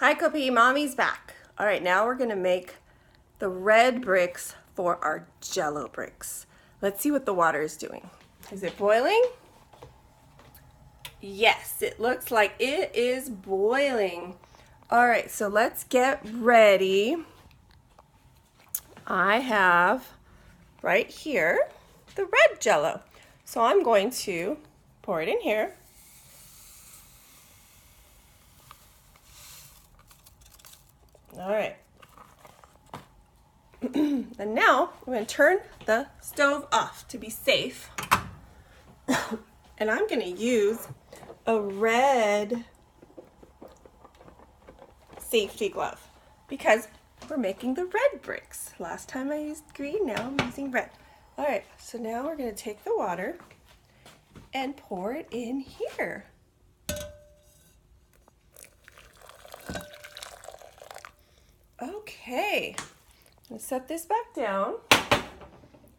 Hi, Kopi, Mommy's back. All right, now we're gonna make the red bricks for our Jello bricks. Let's see what the water is doing. Is it boiling? Yes, it looks like it is boiling. All right, so let's get ready. I have right here the red Jello. So I'm going to pour it in here. All right. And now I'm going to turn the stove off to be safe. And I'm going to use a red safety glove because we're making the red bricks. Last time I used green, now I'm using red. All right, so now we're going to take the water and pour it in here. Okay, I'm going to set this back down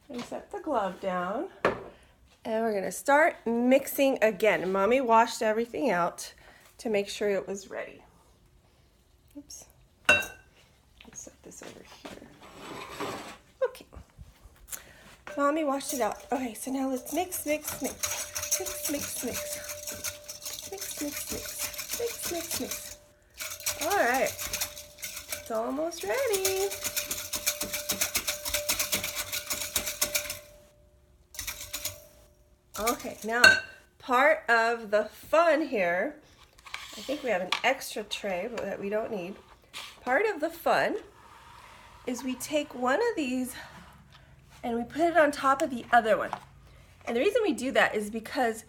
and set the glove down. And we're going to start mixing again. Mommy washed everything out to make sure it was ready. Oops. Let's set this over here. Okay. Mommy washed it out. Okay, so now let's mix, mix, mix. Mix, mix, mix. Mix, mix, mix. Mix, mix, mix. All right. It's almost ready. Okay, now part of the fun here, I think we have an extra tray but that we don't need. Part of the fun is we take one of these and we put it on top of the other one. And the reason we do that is because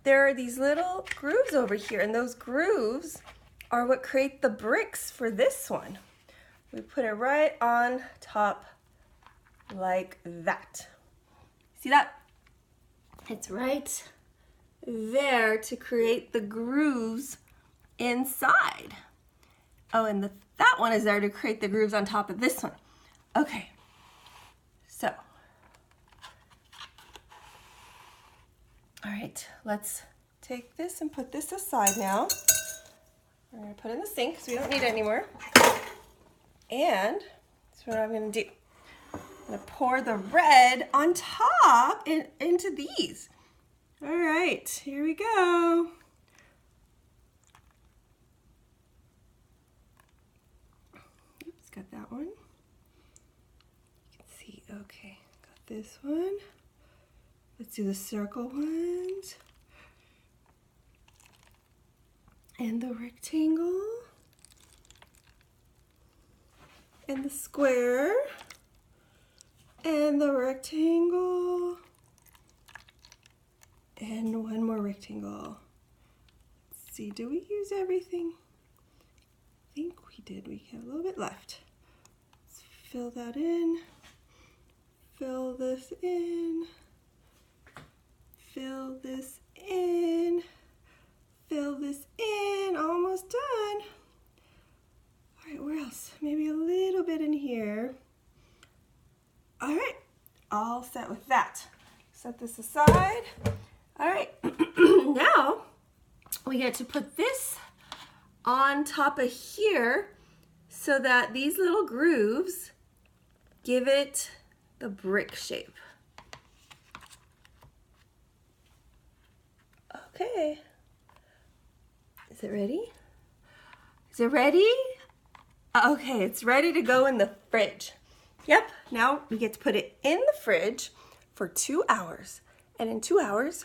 there are these little grooves over here, and those grooves are what create the bricks for this one. We put it right on top like that. See that? It's right there to create the grooves inside. Oh, and that one is there to create the grooves on top of this one. Okay, so. All right, let's take this and put this aside now. We're gonna put it in the sink because we don't need it anymore. And that's what I'm gonna do. I'm gonna pour the red on top into these. All right, here we go. Oops, got that one. You can see, okay, got this one. Let's do the circle ones. And the rectangle. And the square. And the rectangle. And one more rectangle. Let's see, do we use everything? I think we did. We have a little bit left. Let's fill that in. Fill this in. Fill this in. Fill this in. Almost done. All right, where else? Maybe a little bit in here. All right, all set with that. Set this aside. All right, now we get to put this on top of here so that these little grooves give it the brick shape. Okay. Is it ready? Is it ready? Okay, it's ready to go in the fridge. Yep, now we get to put it in the fridge for 2 hours. And in 2 hours,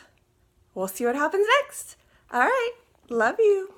we'll see what happens next. All right, love you.